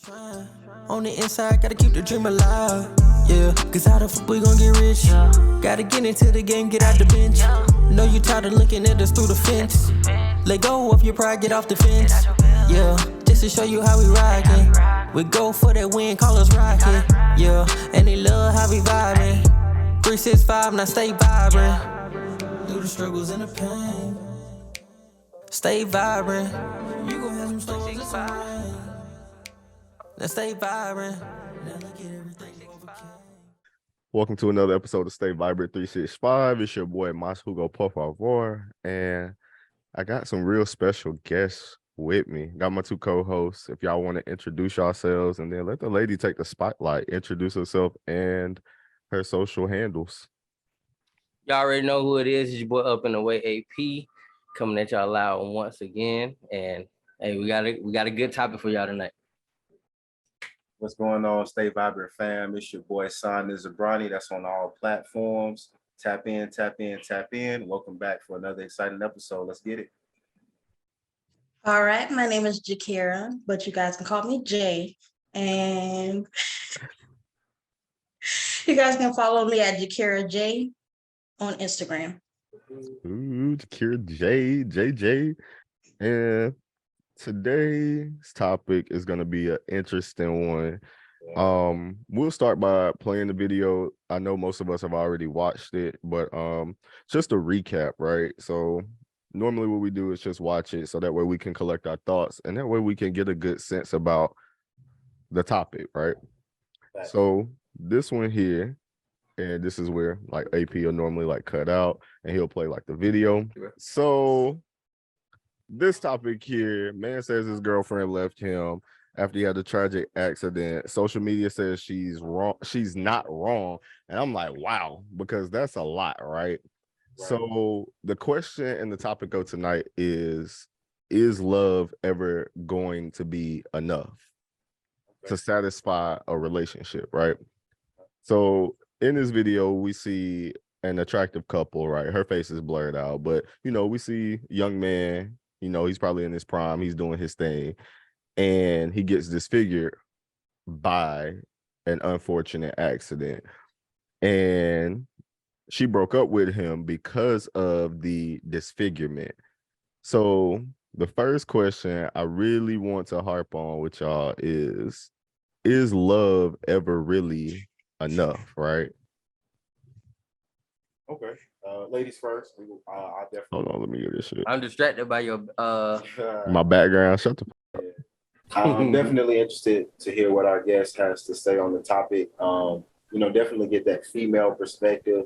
On the inside, gotta keep the dream alive. Yeah, cause how the fuck we gon' get rich? Gotta get into the game, get out the bench. Know you tired of looking at us through the fence. Let go of your pride, get off the fence. Yeah, just to show you how we rockin'. We go for that win, call us rockin'. Yeah, and they love how we vibin'. 365, now stay vibrant. Through the struggles and the pain. Stay vibrant. You gon' have some storms and some rain. Let's stay vibrant. Now look at everything you overcame. Welcome to another episode of Stay Vibrant 365. It's your boy Mas Hugo Por Favor, and I got some real special guests with me. Got my two co-hosts. If y'all want to introduce yourselves, and then let the lady take the spotlight, introduce herself and her social handles. Y'all already know who it is. It's your boy Up and Away AP coming at y'all loud once again. And hey, we got a good topic for y'all tonight. What's going on, Stay Vibrant fam? It's your boy Son Zabrani. That's on all platforms. Tap in, tap in, tap in. Welcome back for another exciting episode. Let's get it. All right, my name is Jakira, but you guys can call me Jay. And you guys can follow me at Jakira J on Instagram. Ooh, Kira JJ. And today's topic is going to be an interesting one. We'll start by playing the video. I know most of us have already watched it, but just a recap, right? So normally what we do is just watch it so that way we can collect our thoughts and that way we can get a good sense about the topic, right? So this one here, and this is where like AP will normally like cut out and he'll play like the video. So this topic here, man says his girlfriend left him after he had a tragic accident. Social media says she's wrong. She's not wrong. And I'm like, wow, because that's a lot, right? So the question and the topic of tonight is love ever going to be enough to satisfy a relationship, right? So in this video, we see an attractive couple, right? Her face is blurred out, but, you know, we see young man, you know, he's probably in his prime. He's doing his thing. And he gets disfigured by an unfortunate accident. And she broke up with him because of the disfigurement. So the first question I really want to harp on with y'all is love ever really enough, right? Okay. Ladies first. I definitely. Hold on, let me get this shit. I'm distracted by your My background. Shut the I'm definitely interested to hear what our guest has to say on the topic. Definitely get that female perspective.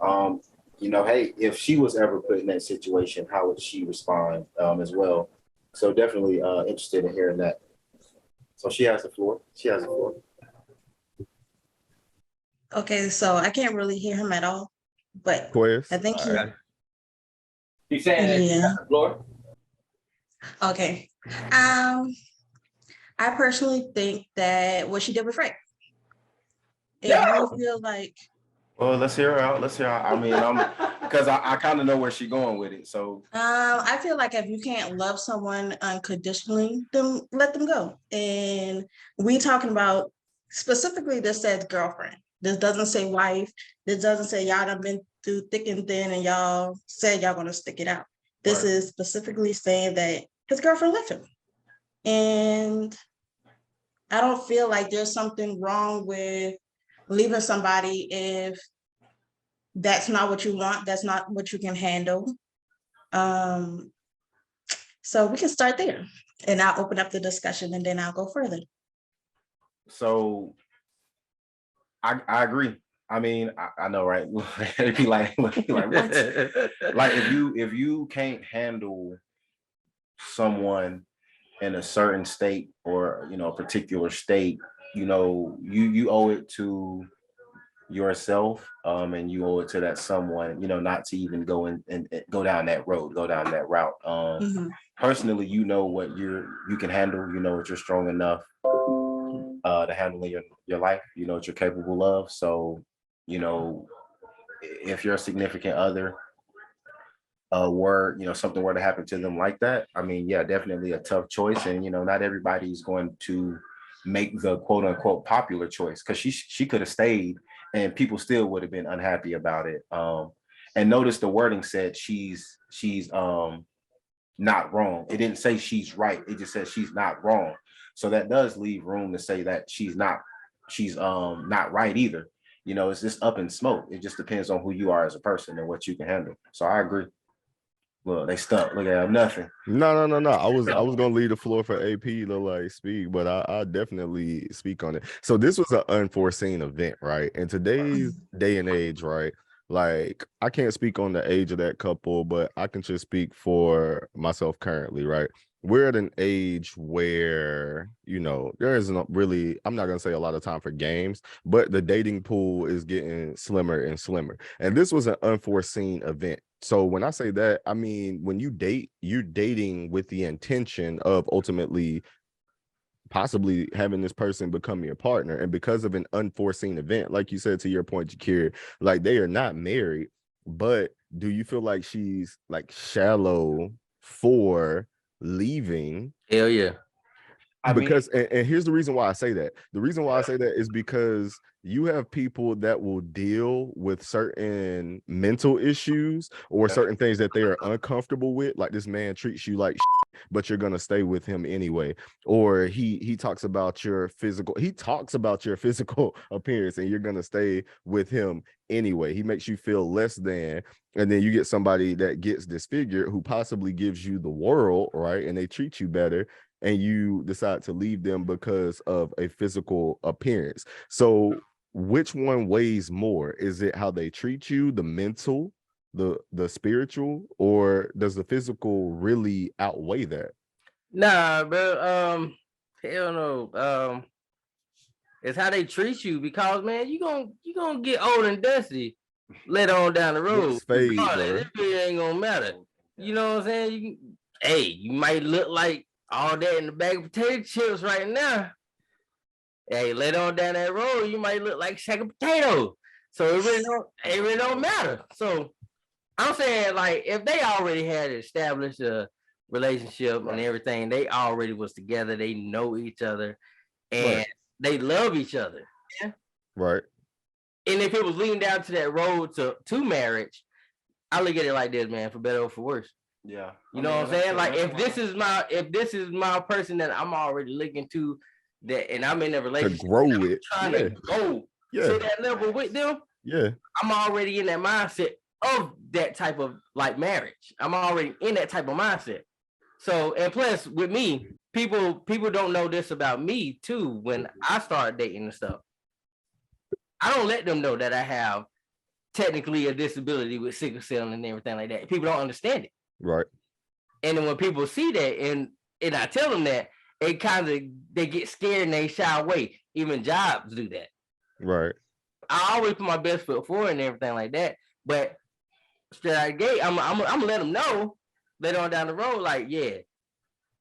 Hey, if she was ever put in that situation, how would she respond as well? So definitely interested in hearing that. So she has the floor. Okay, so I can't really hear him at all, but quiz. I think You saying that you got the floor? Okay. I personally think that what she did was right. If you feel like Well, let's hear her out. I mean, because I kind of know where she's going with it. So I feel like if you can't love someone unconditionally, then let them go. And we talking about specifically this says girlfriend. This doesn't say wife. This doesn't say y'all done been through thick and thin and y'all said y'all gonna stick it out. This is specifically saying that his girlfriend left him. And I don't feel like there's something wrong with leaving somebody if that's not what you want, that's not what you can handle. So we can start there and I'll open up the discussion and then I'll go further. So I agree. I mean, I know, right? It'd be like what? Like if you can't handle someone in a certain state or a particular state, you owe it to yourself and you owe it to that someone, not to even go in and go down that road, go down that route. Personally, what you can handle, what you're strong enough to handle in your life, what you're capable of. So, if you're a significant other, something were to happen to them like that, I mean, yeah, definitely a tough choice. And, not everybody's going to make the quote unquote popular choice, because she could have stayed and people still would have been unhappy about it. And notice the wording said she's not wrong. It didn't say she's right. It just says she's not wrong. So that does leave room to say that she's not right either. You know, it's just up in smoke. It just depends on who you are as a person and what you can handle. So I agree. Look, they stuck. Look at them, nothing. No. I was gonna leave the floor for AP to like speak, but I definitely speak on it. So this was an unforeseen event, right? In today's day and age, right? Like I can't speak on the age of that couple, but I can just speak for myself currently, right? We're at an age where, you know, there isn't really, I'm not going to say a lot of time for games, but the dating pool is getting slimmer and slimmer. And this was an unforeseen event. So when I say that, I mean, when you date, you're dating with the intention of ultimately possibly having this person become your partner. And because of an unforeseen event, like you said, to your point, Jakir, like they are not married, but do you feel like she's like shallow for leaving? Hell yeah. Because and here's the reason why I say that. The reason why I say that is because you have people that will deal with certain mental issues or certain things that they are uncomfortable with. Like this man treats you like shit, but you're gonna stay with him anyway. Or he talks about your physical appearance and you're gonna stay with him anyway. He makes you feel less than, and then you get somebody that gets disfigured who possibly gives you the world, right? And they treat you better, and you decide to leave them because of a physical appearance. So which one weighs more? Is it how they treat you, the mental, the spiritual, or does the physical really outweigh that? Nah, bro. Hell no. It's how they treat you, because man, you gonna get old and dusty later on down the road. Fade, This ain't gonna matter. You know what I'm saying? You might look like all that in the bag of potato chips right now. Hey, later on down that road, you might look like a sack of potatoes. So it really don't matter. So I'm saying, like, if they already had established a relationship and everything, they already was together, they know each other, and they love each other. Yeah. Right. And if it was leading down to that road to marriage, I look at it like this, man, for better or for worse. Yeah. You know what I'm saying? Like if this is my person that I'm already looking to, that, and I'm in a relationship to grow it, trying to go to that level with them. Yeah. I'm already in that mindset of that type of like marriage. I'm already in that type of mindset. So, and plus with me, people don't know this about me too. When I start dating and stuff, I don't let them know that I have technically a disability with sickle cell and everything like that. People don't understand it. Right. And then when people see that and I tell them that, it kind of, they get scared and they shy away. Even jobs do that. Right. I always put my best foot forward and everything like that. But straight out the gate, I'm gonna let them know later on down the road, like, yeah,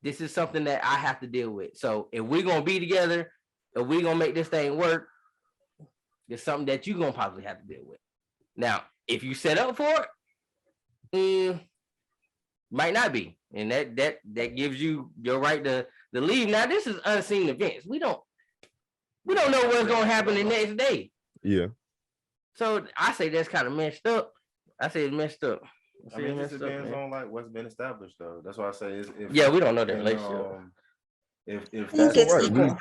this is something that I have to deal with. So if we're gonna be together, if we're gonna make this thing work, it's something that you're gonna probably have to deal with. Now, if you set up for it, might not be. And that gives you your right to leave. Now, this is unseen events. We don't know what's gonna happen the next day. Yeah. So I say that's kind of messed up. I say it's messed up. I mean, it depends on like what's been established though. That's why I say we don't know the relationship. If that's right,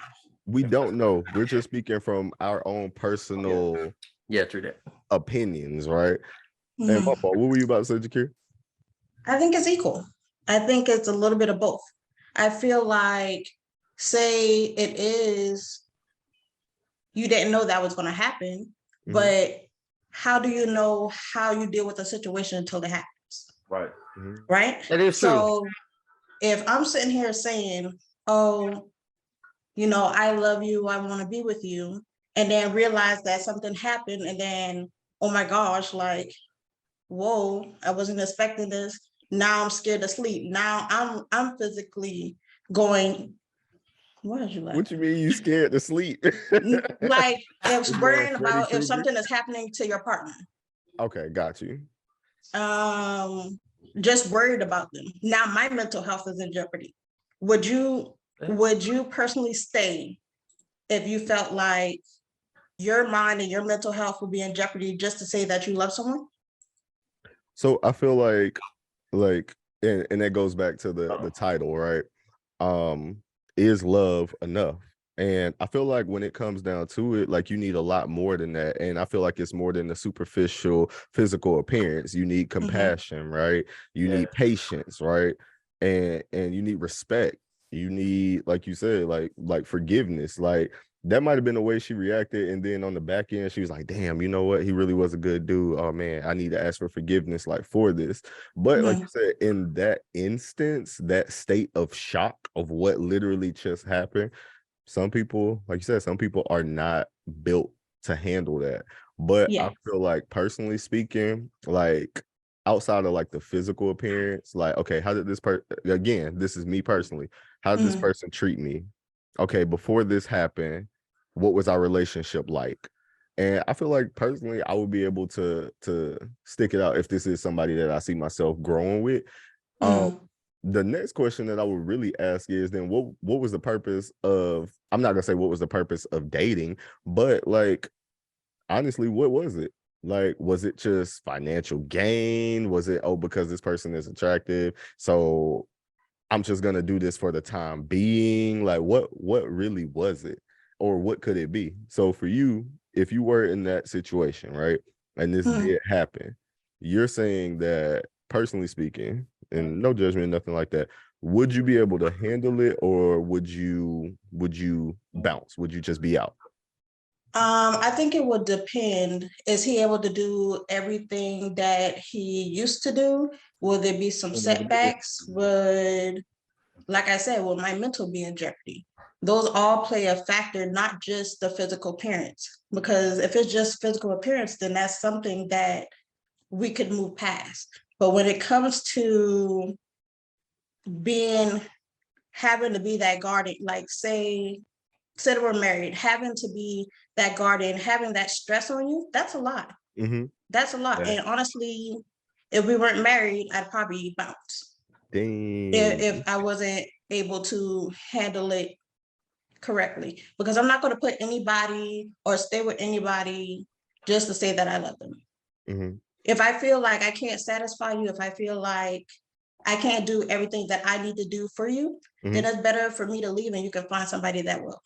we don't know. We're just speaking from our own personal true that opinions, right? And what were you about to say, Jakir? I think it's equal. I think it's a little bit of both. I feel like, say it is, you didn't know that was going to happen, but how do you know how you deal with the situation until it happens? Right. Right? That is true. So if I'm sitting here saying, oh, you know, I love you, I want to be with you, and then realize that something happened, and then, oh my gosh, like, whoa, I wasn't expecting this. Now I'm scared to sleep. Now I'm physically going. What did you like? What you mean you scared to sleep? Like it's worrying about if something is happening to your partner. Okay, got you. Just worried about them. Now my mental health is in jeopardy. Would you personally stay if you felt like your mind and your mental health would be in jeopardy just to say that you love someone? So I feel like and that goes back to the title, right? Is love enough? And I feel like when it comes down to it, like you need a lot more than that. And I feel like it's more than the superficial physical appearance. You need compassion, right? You need patience, right? And you need respect. You need, like you said, like forgiveness. Like that might have been the way she reacted. And then on the back end, she was like, damn, you know what? He really was a good dude. Oh man, I need to ask for forgiveness like for this. But like you said, in that instance, that state of shock of what literally just happened, some people, like you said, some people are not built to handle that. But I Yeah. feel like personally speaking, like outside of like the physical appearance, like, okay, how did this person, again, this is me personally, how did this person treat me? Okay, before this happened, what was our relationship like? And I feel like personally, I would be able to stick it out if this is somebody that I see myself growing with. The next question that I would really ask is then what was the purpose of, I'm not gonna say what was the purpose of dating, but like honestly, what was it? Like, was it just financial gain? Was it, oh, because this person is attractive, so I'm just gonna do this for the time being? Like, what really was it? Or what could it be? So for you, if you were in that situation, right, and this did happen, you're saying that personally speaking, and no judgment, nothing like that, would you be able to handle it, or would you bounce? Would you just be out? I think it would depend. Is he able to do everything that he used to do? Will there be some setbacks? Like I said, will my mental be in jeopardy? Those all play a factor, not just the physical appearance. Because if it's just physical appearance, then that's something that we could move past. But when it comes to having to be that guardian, like say that we're married, having to be that guardian, having that stress on you, that's a lot. That's a lot. And honestly, if we weren't married, I'd probably bounce. Dang. If I wasn't able to handle it correctly, because I'm not going to put anybody or stay with anybody just to say that I love them. If I feel like I can't satisfy you, if I feel like I can't do everything that I need to do for you, then it's better for me to leave and you can find somebody that will.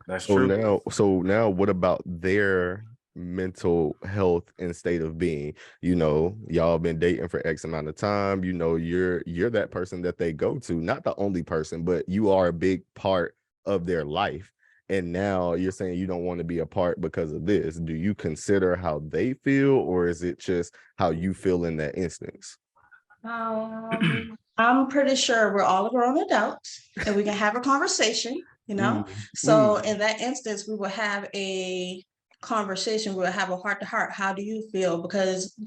That's true. So now what about their mental health and state of being? You know, y'all been dating for X amount of time. You know, you're that person that they go to, not the only person, but you are a big part of their life. And now you're saying you don't want to be a part because of this. Do you consider how they feel, or is it just how you feel in that instance? I'm pretty sure we're all grown adults and we can have a conversation, you know? So in that instance, we will have a conversation, we'll have a heart to heart. How do you feel? Because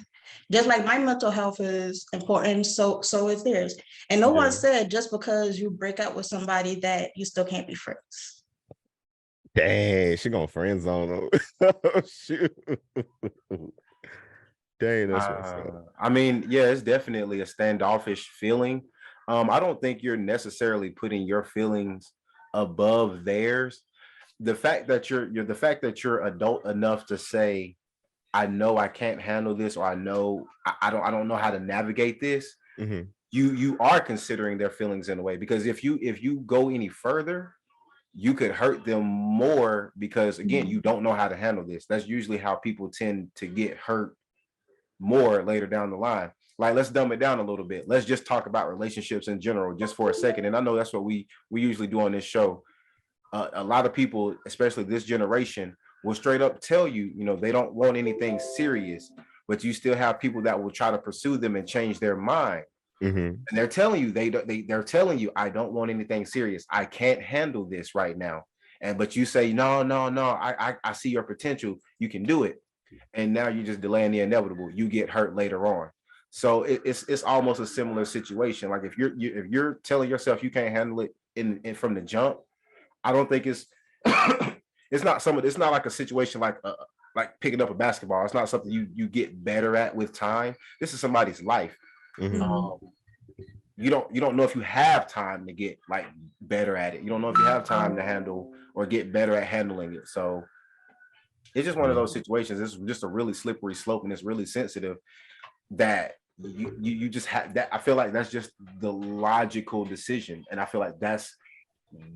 just like my mental health is important, so is theirs. And no one said just because you break up with somebody that you still can't be friends. Dang, she gonna friend zone him. Oh, shoot. Dang, that's what's up. I mean, yeah, it's definitely a standoffish feeling. I don't think you're necessarily putting your feelings above theirs. The fact that you're adult enough to say, I know I can't handle this, or I know I don't know how to navigate this. You are considering their feelings in a way, because if you go any further, you could hurt them more, because again, you don't know how to handle this. That's usually how people tend to get hurt more later down the line. Like, let's dumb it down a little bit. Let's just talk about relationships in general just for a second. And I know that's what we usually do on this show. A lot of people, especially this generation, will straight up tell you, you know, they don't want anything serious, but you still have people that will try to pursue them and change their mind. And they're telling you, they're telling you, I don't want anything serious. I can't handle this right now. But you say, no, I see your potential. You can do it. And now you're just delaying the inevitable. You get hurt later on. So it's almost a similar situation. Like if you're telling yourself you can't handle it in from the jump, I don't think it's it's not like a situation like picking up a basketball. It's not something you get better at with time. This is somebody's life. you don't know if you have time to get like better at it. You don't know if you have time to handle or get better at handling it. So it's just one of those situations. It's just a really slippery slope, and it's really sensitive that you just have that. I feel like that's just the logical decision, and I feel like that's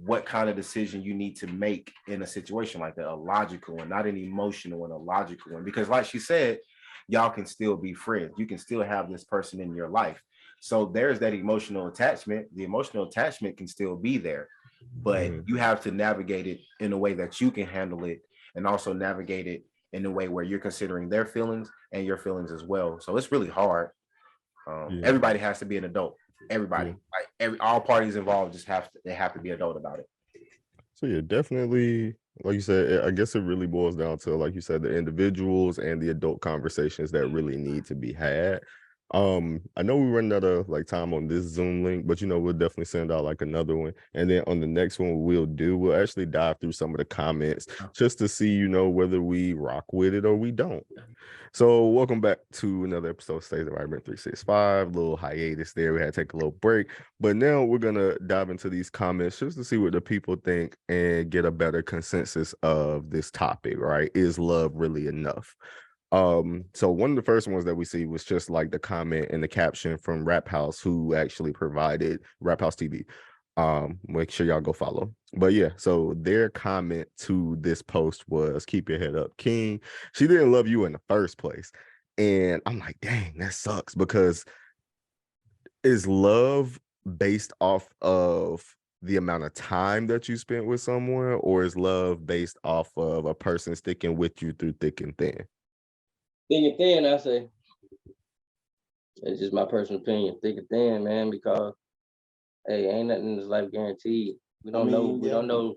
what kind of decision you need to make in a situation like that, a logical one, not an emotional one, a logical one. Because like she said, y'all can still be friends. You can still have this person in your life. So there's that emotional attachment. The emotional attachment can still be there, but you have to navigate it in a way that you can handle it, and also navigate it in a way where you're considering their feelings and your feelings as well. So it's really hard. Everybody has to be an adult. Everybody, like all parties involved, just have to be adult about it. So yeah, definitely, like you said, I guess it really boils down to, like you said, the individuals and the adult conversations that really need to be had. I know we run out of like time on this Zoom link, but we'll definitely send out like another one, and then on the next one we'll actually dive through some of the comments just to see whether we rock with it or we don't. So welcome back to another episode of Stays Environment 365. Little hiatus there. We had to take a little break, but now we're gonna dive into these comments just to see what the people think and get a better consensus of this topic. Right? Is love really enough? So one of the first ones that we see was just like the comment and the caption from Rap House, who actually provided Rap House TV. Make sure y'all go follow. But yeah, so their comment to this post was, keep your head up, King. She didn't love you in the first place. And I'm like, dang, that sucks, because is love based off of the amount of time that you spent with someone, or is love based off of a person sticking with you through thick and thin? Thick and thin, I say. It's just my personal opinion. Thick and thin, man, because hey, ain't nothing in this life guaranteed. We don't know. We don't know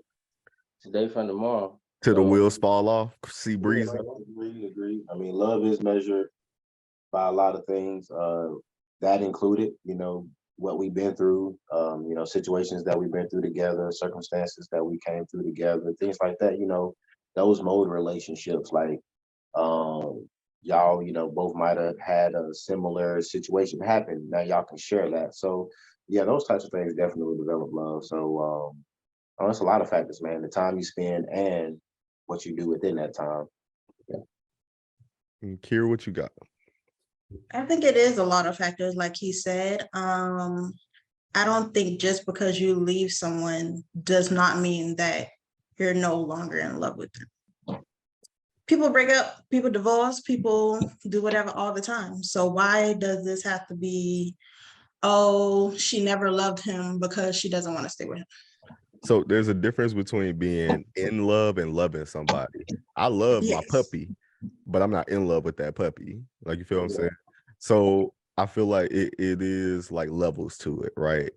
today from tomorrow. Till the wheels fall off, sea breeze. Agree. I mean, love is measured by a lot of things. That included, what we've been through, situations that we've been through together, circumstances that we came through together, things like that. Those mold relationships. Like, y'all, both might have had a similar situation happen. Now y'all can share that. So yeah, those types of things definitely develop love. So it's a lot of factors, man. The time you spend and what you do within that time. Yeah. And Kira, what you got? I think it is a lot of factors, like he said. I don't think just because you leave someone does not mean that you're no longer in love with them. People break up, people divorce, people do whatever all the time. So why does this have to be, oh, she never loved him because she doesn't want to stay with him? So there's a difference between being in love and loving somebody. I love my puppy, but I'm not in love with that puppy. Like, you feel what I'm saying? So I feel like it is like levels to it, right?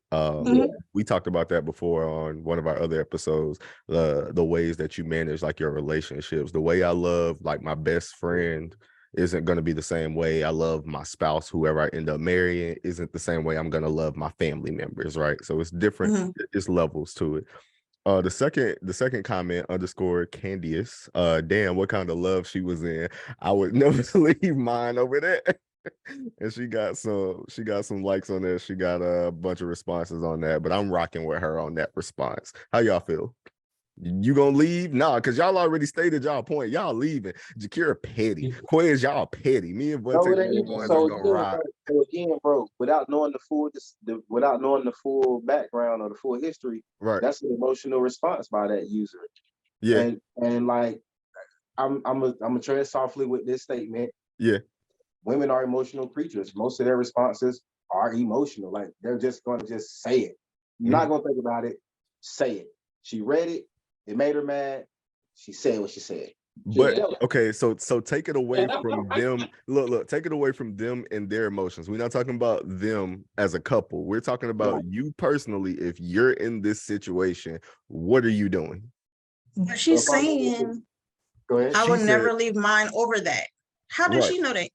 We talked about that before on one of our other episodes, the ways that you manage like your relationships. The way I love like my best friend isn't going to be the same way I love my spouse, whoever I end up marrying, isn't the same way I'm going to love my family members, right? So it's different. It's levels to it. The second comment underscore Candius, damn, what kind of love she was in. I would never leave mine over there. And she got some likes on that. She got a bunch of responses on that, but I'm rocking with her on that response. How y'all feel? You gonna leave? Nah, because y'all already stated y'all point. Y'all leaving. Jakira petty. Quiz, y'all petty. Me and Vontae gonna ride. So again, bro, without knowing the full background or the full history, right? That's an emotional response by that user. Yeah. And like I'm gonna tread softly with this statement. Yeah. Women are emotional creatures. Most of their responses are emotional. Like, they're just gonna just say it. You're not gonna think about it. Say it. She read it. It made her mad. She said what she said. But okay, so take it away from them. Look, take it away from them and their emotions. We're not talking about them as a couple. We're talking about you personally. If you're in this situation, what are you doing? But she's saying, go ahead. I would never leave mine over that. How does she know that?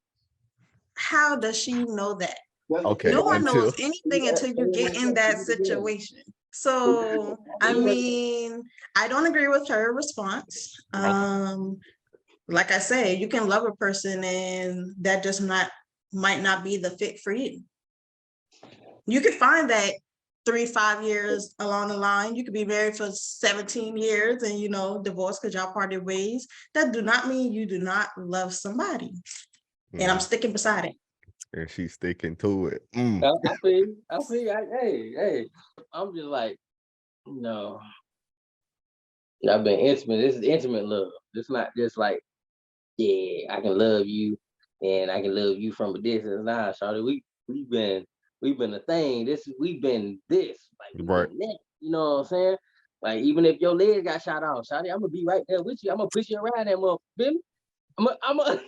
How does she know that? Okay. No one knows anything until you get in that situation. So, I mean, I don't agree with her response. Like I say, you can love a person and that just might not be the fit for you. You could find that 3-5 years along the line. You could be married for 17 years and, you know, divorce because y'all parted ways. That do not mean you do not love somebody. And I'm sticking beside it. And she's sticking to it. I feel, hey, I'm just like, no. I've been intimate. This is intimate love. It's not just like, yeah, I can love you and I can love you from a distance. Nah, shawty, we've been a thing. We've been this. Like we've Right. been that. You know what I'm saying? Like even if your leg got shot off, shawty, I'm gonna be right there with you. I'm gonna push you around that motherfucker. I'm gonna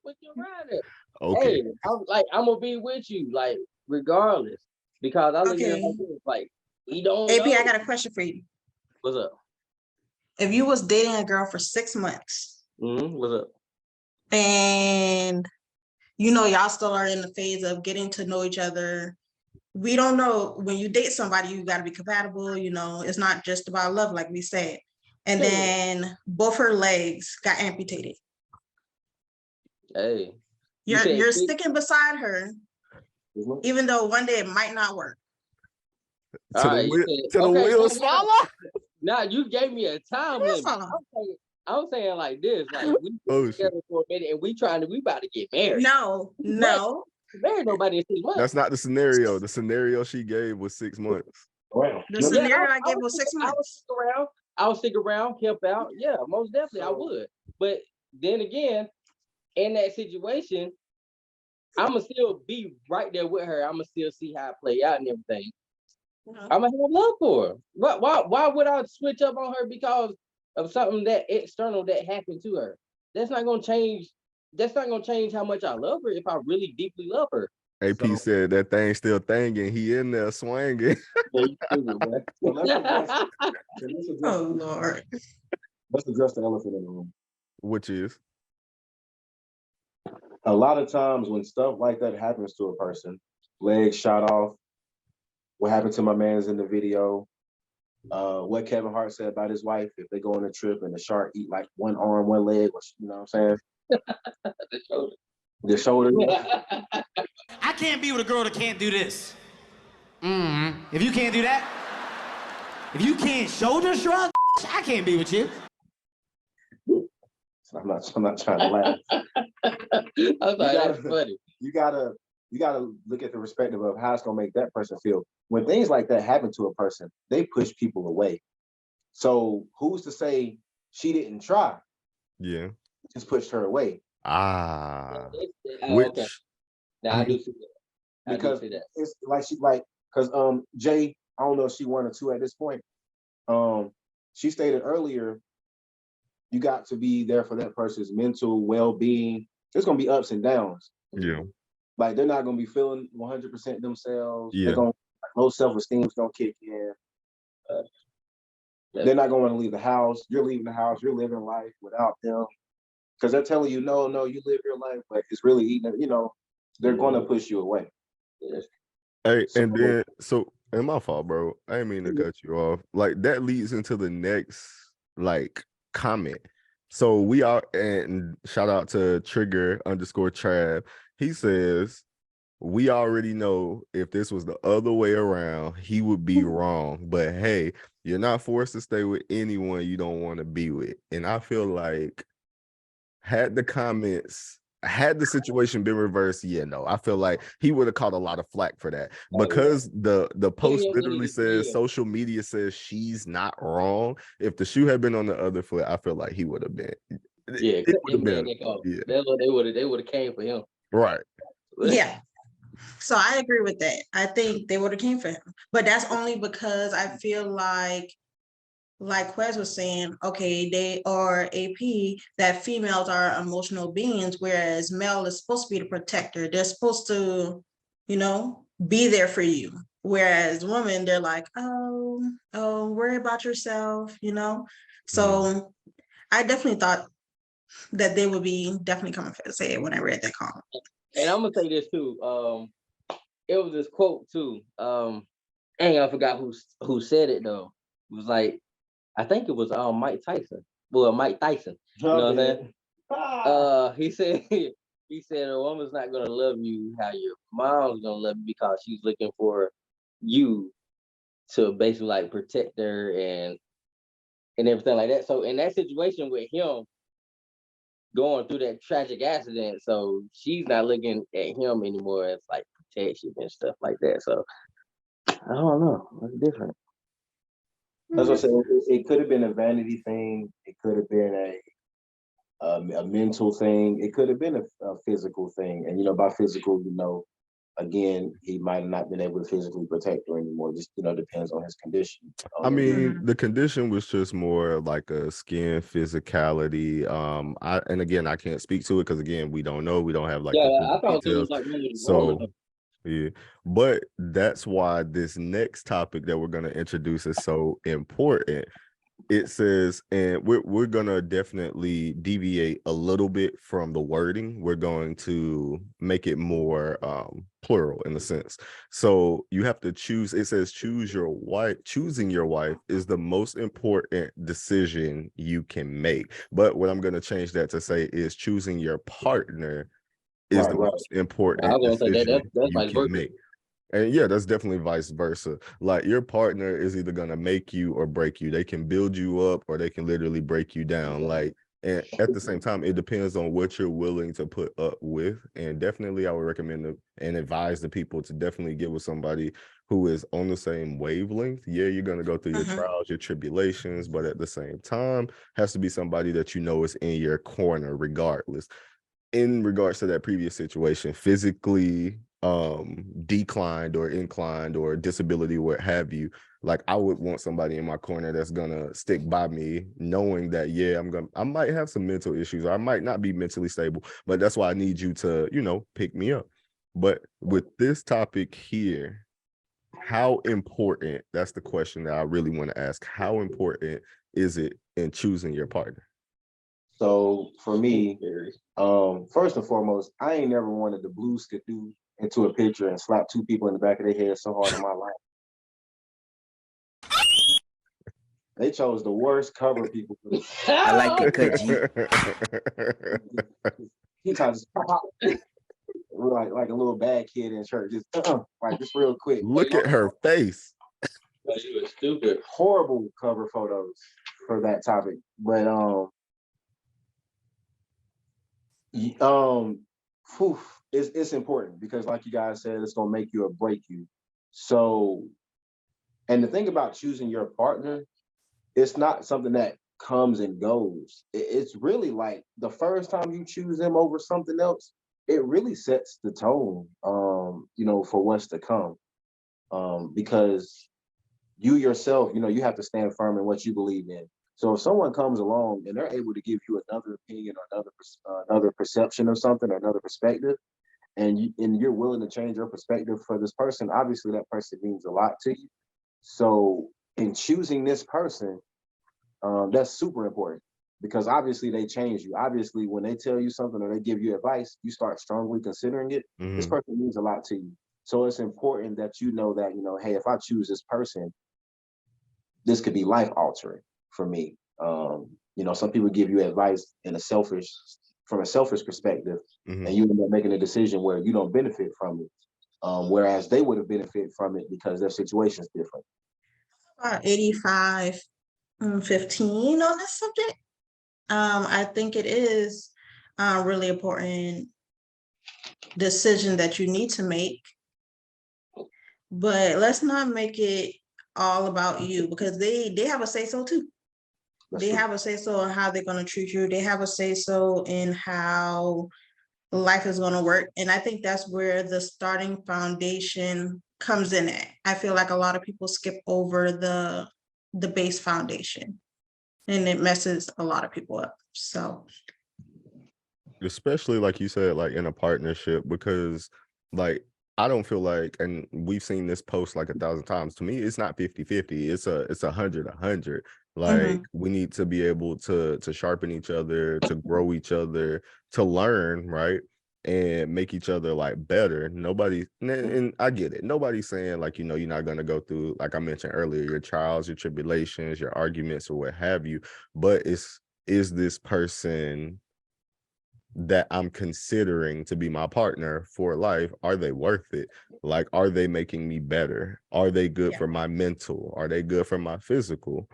put you around there. Okay. Hey, I'm gonna be with you, like regardless, because I look at it like this, like we don't. AP, know. I got a question for you. What's up? If you was dating a girl for 6 months, What's up? and you know y'all still are in the phase of getting to know each other. We don't know, when you date somebody, you got to be compatible. You know, it's not just about love, like we said. And then both her legs got amputated. Hey, You're sticking beside her, even though one day it might not work. To the wheels fall off. Now you gave me a time limit. I'm saying like this, like we together for a minute and we about to get married. No. Married nobody in 6 months. That's not the scenario. The scenario she gave was 6 months. The scenario I gave was 6 months. I would stick around, help out. Yeah, most definitely I would. But then again, in that situation, I'ma still be right there with her. I'ma still see how it play out and everything. I'm gonna have love for her. Why would I switch up on her because of something that external that happened to her? That's not gonna change. That's not gonna change how much I love her if I really deeply love her. AP said that thing still thinging. He in there swinging. Oh Lord. Let's address the elephant in the room. Which is? A lot of times when stuff like that happens to a person, legs shot off, what happened to my man's in the video, what Kevin Hart said about his wife, if they go on a trip and the shark eat like one arm, one leg, you know what I'm saying? The shoulder. I can't be with a girl that can't do this. If you can't do that, if you can't shoulder shrug, I can't be with you. I'm not trying to laugh. That's funny. You gotta look at the perspective of how it's gonna make that person feel. When things like that happen to a person, they push people away. So who's to say she didn't try? Yeah. Just pushed her away. Which okay. Now I do see that. Because it's like because Jay, I don't know if she 1 or 2 at this point. She stated earlier, you got to be there for that person's mental well-being. There's gonna be ups and downs. Yeah. Like they're not gonna be feeling 100% themselves. Yeah. They're gonna low self-esteem's gonna kick in. They're not gonna want to leave the house. You're leaving the house. You're living life without them because they're telling you, no, you live your life, but it's really eating. You know, they're gonna push you away. Hey, and my fault, bro. I didn't mean to cut you off. Like that leads into the next comment. So we are, and shout out to Trigger_Trav. He says, we already know if this was the other way around, he would be wrong. But hey, you're not forced to stay with anyone you don't want to be with. And I feel like had the situation been reversed, I feel like he would have caught a lot of flack for that because the post literally says social media says she's not wrong. If the shoe had been on the other foot, I feel like he would have been. They would have came for him. Right. Yeah. So I agree with that. I think they would have came for him, but that's only because I feel like Quez was saying, okay, they are AP, that females are emotional beings, whereas male is supposed to be the protector. They're supposed to, be there for you. Whereas women, they're like, oh, worry about yourself, So I definitely thought that they would be definitely coming for to say it when I read that comment. And I'm gonna say this too. It was this quote too. I forgot who said it though. It was like, I think it was Mike Tyson. Well, Mike Tyson. You know what I'm saying? He said he said a woman's not gonna love you how your mom's gonna love you because she's looking for you to basically like protect her and everything like that. So in that situation with him going through that tragic accident, so she's not looking at him anymore as like protection and stuff like that. So I don't know. It's different. That's what I said. It could have been a vanity thing. It could have been a mental thing. It could have been a physical thing. And by physical, again, he might have not been able to physically protect her anymore. Just depends on his condition. I mean, the condition was just more like a skin physicality. And again, I can't speak to it because again, we don't know. We don't have like Yeah, the I thought it was details. like one with the So woman. yeah, but that's why this next topic that we're going to introduce is so important. It says, and we're gonna definitely deviate a little bit from the wording. We're going to make it more plural in a sense. So you have to choose. It says choose your wife. Choosing your wife is the most important decision you can make. But what I'm gonna change that to say is choosing your partner is the most important I was gonna say decision that's you vice can versa. make. And yeah, that's definitely vice versa. Like your partner is either gonna make you or break you. They can build you up or they can literally break you down. Like, and at the same time, it depends on what you're willing to put up with. And definitely, I would recommend and advise the people to definitely get with somebody who is on the same wavelength. Yeah, you're gonna go through your trials, your tribulations, but at the same time, has to be somebody that you know is in your corner, regardless. In regards to that previous situation, physically declined or inclined or disability, what have you, like I would want somebody in my corner that's gonna stick by me, knowing that I might have some mental issues, or I might not be mentally stable, but that's why I need you to pick me up. But with this topic here, how important, that's the question that I really want to ask, how important is it in choosing your partner? So for me, first and foremost, I ain't never wanted the blue skidoo into a picture and slap two people in the back of their head so hard in my life. They chose the worst cover people for this. I like it, Kaji. He tried to pop like a little bad kid in church, just like just real quick. Look at her face. You were stupid. Horrible cover photos for that topic, but it's important because, like you guys said, it's gonna make you or break you. So, and the thing about choosing your partner, it's not something that comes and goes. It's really like the first time you choose them over something else, it really sets the tone, for what's to come. Because you yourself, you have to stand firm in what you believe in. So if someone comes along and they're able to give you another opinion or another perception of something or another perspective, and you're willing to change your perspective for this person, obviously that person means a lot to you. So in choosing this person, that's super important because obviously they change you. Obviously, when they tell you something or they give you advice, you start strongly considering it. This person means a lot to you. So it's important that you know that, hey, if I choose this person, this could be life altering for me. Some people give you advice from a selfish perspective, and you end up making a decision where you don't benefit from it. Whereas they would have benefited from it because their situation is different. 85, 15 on this subject. I think it is a really important decision that you need to make. But let's not make it all about you because they have a say-so too. They have a say-so in how they're going to treat you. They have a say-so in how life is going to work. And I think that's where the starting foundation comes in at. I feel like a lot of people skip over the base foundation and it messes a lot of people up. So especially like you said, like in a partnership, because like I don't feel like, and we've seen this post like 1,000 times, to me it's not 50-50, it's 100-100. Like we need to be able to sharpen each other, to grow each other, to learn, right, and make each other like better. Nobody, and I get it, nobody's saying like you're not going to go through, like I mentioned earlier, your trials, your tribulations, your arguments or what have you, but is this person that I'm considering to be my partner for life, are they worth it? Like, are they making me better? Are they good for my mental? Are they good for my physical?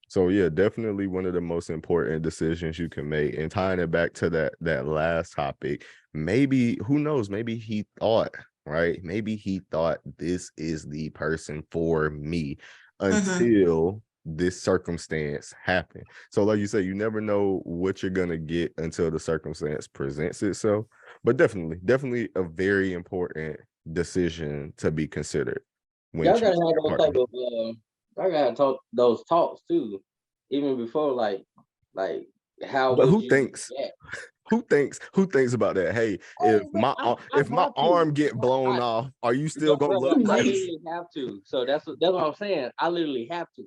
So yeah, definitely one of the most important decisions you can make. And tying it back to that last topic, maybe, who knows, maybe he thought, right? Maybe he thought this is the person for me until this circumstance happened. So like you said, you never know what you're gonna get until the circumstance presents itself. But definitely a very important decision to be considered when Y'all gotta choosing have your those partner. type of y'all gotta talk those talks too, even before like how But would who you thinks? react? Who thinks about that? Hey, Hey, if but my I if my have to. arm get blown I, off, are you still gonna brother, love I life? literally have to. So that's what I'm saying. I literally have to.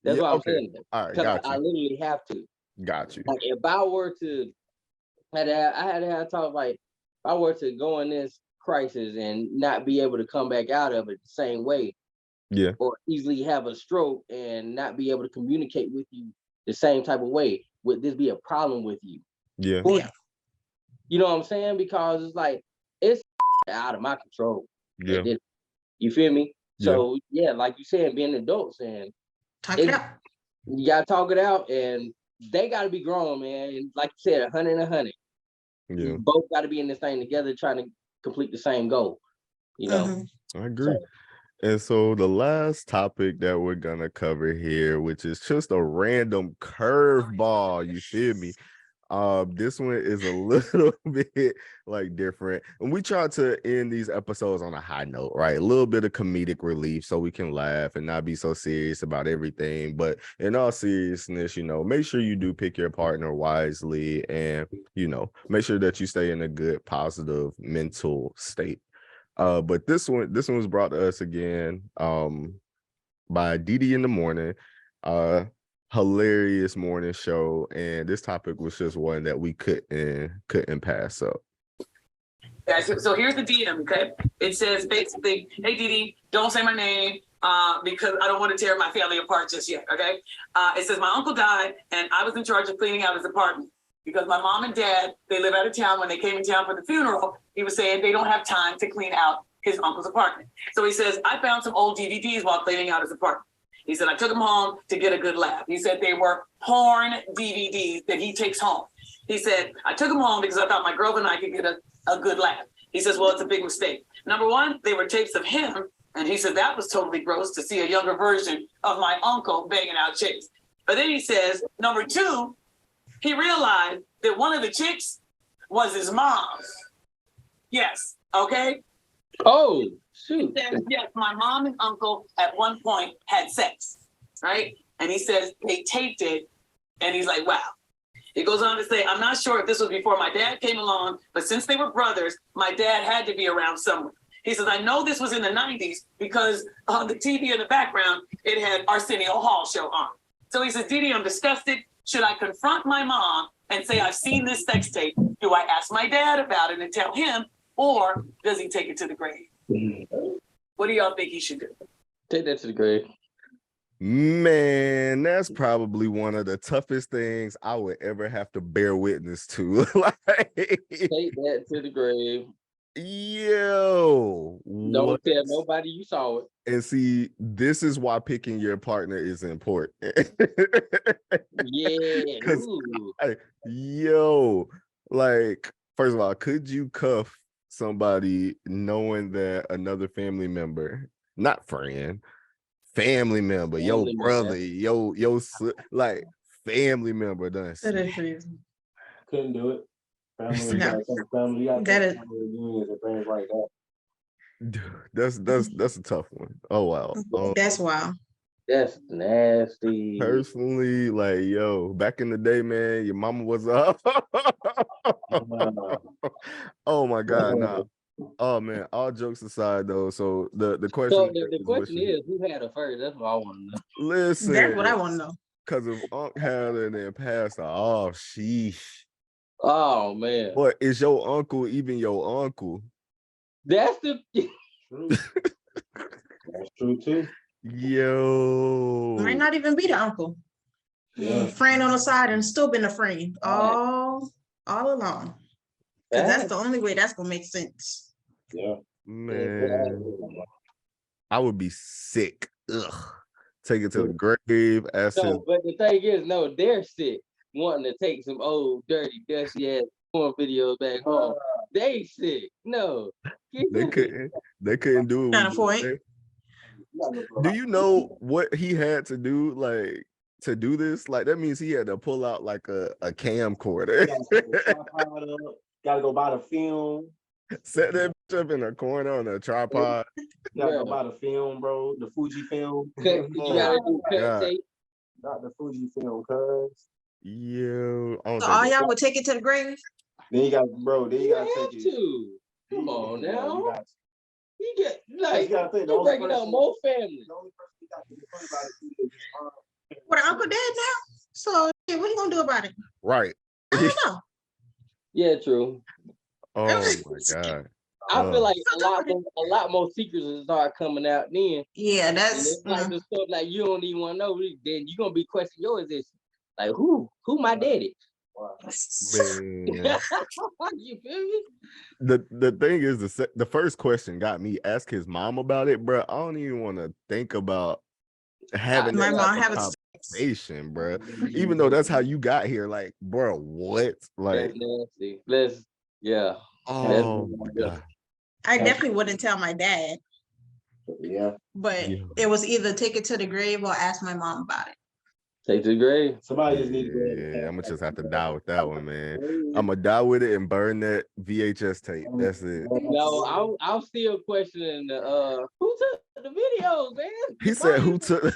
That's Yeah, what I'm okay. saying. All right, Because got I you. literally have to. Got you. Like if I were to I had to have talk like if I were to go in this crisis and not be able to come back out of it the same way, Yeah, or easily have a stroke and not be able to communicate with you the same type of way, would this be a problem with you? yeah, Yeah. You know what I'm saying? Because it's like it's out of my control. yeah, You feel me? yeah. So yeah, like you said, being adults and Talk it out. you gotta talk it out, and they gotta be grown, man. And like you said, 100 and 100. Yeah, You both gotta be in this thing together, trying to complete the same goal. You know. I So agree. And so the last topic that we're gonna cover here, which is just a random curveball, you feel me? This one is a little bit like different, and we try to end these episodes on a high note, right? A little bit of comedic relief so we can laugh and not be so serious about everything. But in all seriousness, make sure you do pick your partner wisely, and make sure that you stay in a good, positive mental state. But this one was brought to us again by Didi in the Morning. Hilarious morning show, and this topic was just one that we couldn't pass up. Guys, so here's the DM, okay? It says basically, hey Didi, don't say my name because I don't want to tear my family apart just yet, okay? It says my uncle died and I was in charge of cleaning out his apartment because my mom and dad, they live out of town. When they came in town for the funeral, he was saying they don't have time to clean out his uncle's apartment. So he says, I found some old DVDs while cleaning out his apartment. He said, I took them home to get a good laugh. He said they were porn DVDs that he takes home. He said, I took them home because I thought my girlfriend and I could get a good laugh. He says, well, it's a big mistake. Number one, they were tapes of him. And he said that was totally gross to see a younger version of my uncle banging out chicks. But then he says, number two, he realized that one of the chicks was his mom's. Yes, okay? oh shoot. He says, yes, my mom and uncle at one point had sex, right? And he says they taped it, and he's like, wow. He goes on to say, I'm not sure if this was before my dad came along, but since they were brothers, my dad had to be around somewhere. He says, I know this was in the 90s because on the TV in the background, it had Arsenio Hall show on. So he says, Didi, I'm disgusted. Should I confront my mom and say, I've seen this sex tape? Do I ask my dad about it and tell him, or does he take it to the grave? What do y'all think he should do? Take that to the grave. Man, that's probably one of the toughest things I would ever have to bear witness to. Like, Take that to the grave. yo, Don't what? tell nobody you saw it. And see, this is why picking your partner is important. Yeah. Because, Ooh. like, first of all, could you cuff somebody knowing that another family member, not friend, family member, your Family brother, member. like family member done That snitched? is crazy. Couldn't do it. Family, No. family, you gotta That take is- family reunions and things like that. Dude, that's a tough one. Oh wow. That's wild. That's nasty. Personally, like, yo, back in the day, man, your mama was up. Oh my God, nah. Oh man, all jokes aside though. So the question So is, the what question should- is, who had it first? That's what I want to know. listen, That's what I want to know. because if Unc had it and then passed her, oh sheesh. Oh man. But is your uncle even your uncle? That's the True. That's true too. Yo. Might not even be the uncle. Yeah. Friend on the side and still been a friend. Oh, all along. Because that's the only way that's gonna make sense. Yeah. Man, I would be sick. Ugh. Take it to the grave. No, but the thing is, no, they're sick, wanting to take some old, dirty, dusty ass porn videos back home. They sick. No. They couldn't do it. Kind of point. Do you know what he had to do, like, to do this? Like, that means he had to pull out like a camcorder. Gotta go buy the film. Set that bitch up in a corner on a tripod. Gotta go buy the film, bro. The Fuji film. You gotta do cut tape. Not the Fuji film, cuz. Yeah. So all y'all would take it to the grave? Then you got, bro. Then you gotta take it. To. Come on now. You get you gotta think. You're breaking up more families. The only person you got to be funny about it is What, Uncle Dad now? So yeah, what are you gonna do about it? Right. I don't know. Yeah, true. Oh my God. I feel like a lot more secrets will start coming out then. Yeah, that's and it's like the stuff like you don't even want to know. Then you're gonna be questioning your existence. Like who my daddy? Man. You feel me? The thing is, the first question got me. Ask his mom about it, bro. I don't even want to think about having my that mom type having of conversation, bro. Even though that's how you got here, like, bro, what? Like, that's nasty. Yeah. Oh my God. I definitely wouldn't tell my dad. Yeah. But it was either take it to the grave or ask my mom about it. Take to the grave. Somebody just needs to. Yeah, I'm gonna just have to die with that one, man. I'm gonna die with it and burn that VHS tape. That's it. No, I'm still questioning the who took the videos, man. He said who took.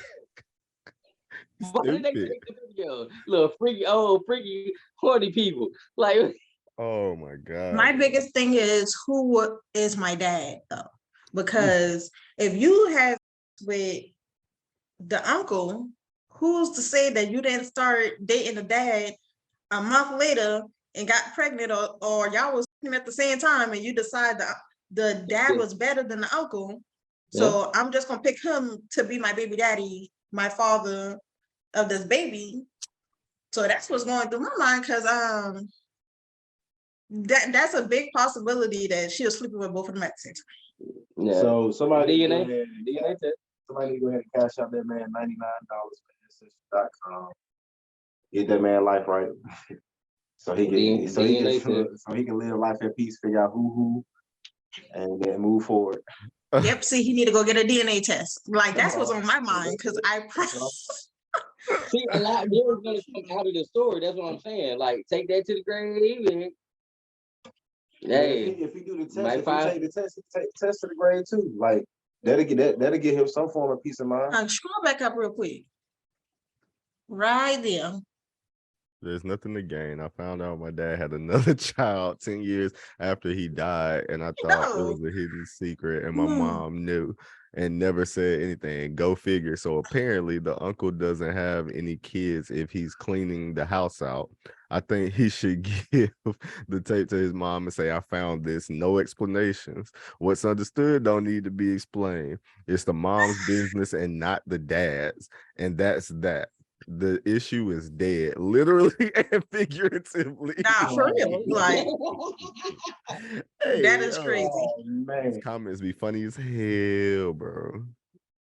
Why did they take the video? Little freaky, freaky, horny people. Like, oh my God. My biggest thing is who is my dad though? Because if you have with the uncle, who's to say that you didn't start dating the dad a month later and got pregnant, or y'all was at the same time and you decide that the dad was better than the uncle? So I'm just gonna pick him to be my baby daddy, my father of this baby. So that's what's going through my mind, because that's a big possibility that she was sleeping with both of them at the same time. Yeah. So somebody DNA test. Somebody need to go ahead and cash out that man $99 for Ancestry.com. Get that man life right. so he can live life in peace, figure out who, and then move forward. Yep. See, he need to go get a DNA test. Like that's what's on my mind, because see, a lot more is gonna come out of the story. That's what I'm saying. Like, take that to the grave and if you do the test, if you take the test, take the test to the grave too. Like that'll give him some form of peace of mind. Scroll back up real quick. Right there. There's nothing to gain. I found out my dad had another child 10 years after he died, and I thought it was a hidden secret, and my mom knew and never said anything. Go figure. So apparently the uncle doesn't have any kids if he's cleaning the house out. I think he should give the tape to his mom and say, I found this, no explanations. What's understood don't need to be explained. It's the mom's business and not the dad's. And that's that. The issue is dead, literally and figuratively. Nah, for real. Like, that is crazy. These comments be funny as hell, bro.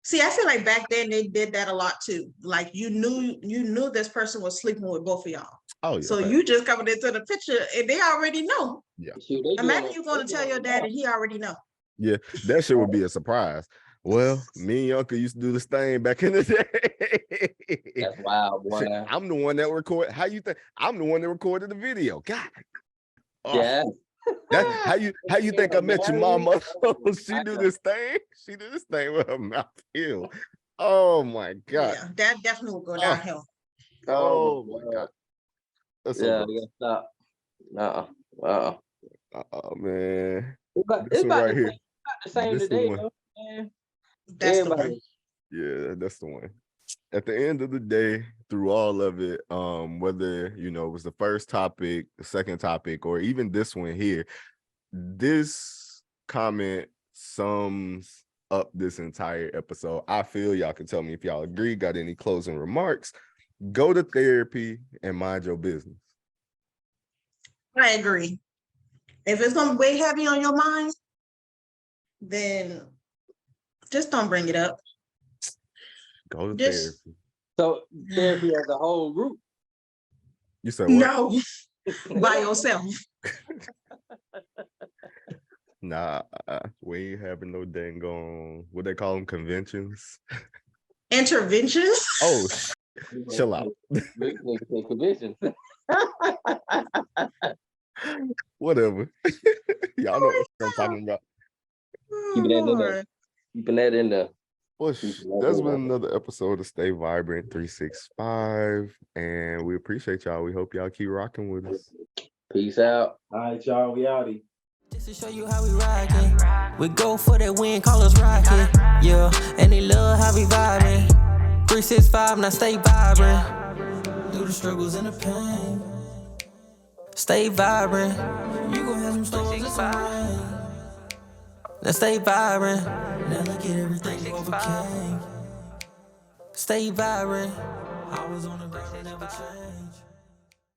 See, I feel like back then they did that a lot too. Like you knew this person was sleeping with both of y'all. Oh yeah. So you just coming into the picture and they already know. Yeah. Imagine you going to tell your dad and he already know. Yeah, that shit would be a surprise. Well, me and your uncle used to do this thing back in the day. That's wild, boy. I'm the one that recorded. How you think I'm the one that recorded the video? God. Oh. Yeah. That's how you think I met your mama? She do this thing. She do this thing with her mouth healed. Oh my God. Yeah, that definitely will go downhill. Oh my God. That's stop. Oh man. It's about right here. the same today, though. Man. That's the one. Yeah, that's the one. At the end of the day, through all of it, whether it was the first topic, the second topic, or even this one here, this comment sums up this entire episode. I feel y'all can tell me if y'all agree, got any closing remarks. Go to therapy and mind your business. I agree. If it's gonna weigh heavy on your mind, then just don't bring it up. Go to Just therapy. So therapy as a whole group. You said what? no by yourself. Nah, we ain't having no dang on what they call them, conventions. Interventions. Oh, chill out. Convention. Whatever. Y'all know what I'm talking about. Keeping that in there. Lord. Keeping that in there. Push. That's been another episode of Stay Vibrant 365, and we appreciate y'all. We hope y'all keep rocking with us. Peace out. All right, y'all, we outie. Just to show you how we rockin'. We go for that win, call us rocket. Yeah, and they love how we vibin'. 365, now stay vibrant. Through the struggles and the pain. Stay vibrant. You gon' have some storms and some rain. Now stay vibrant. Now look at everything you overcame. Stay vibrant. Always on the ground and never change.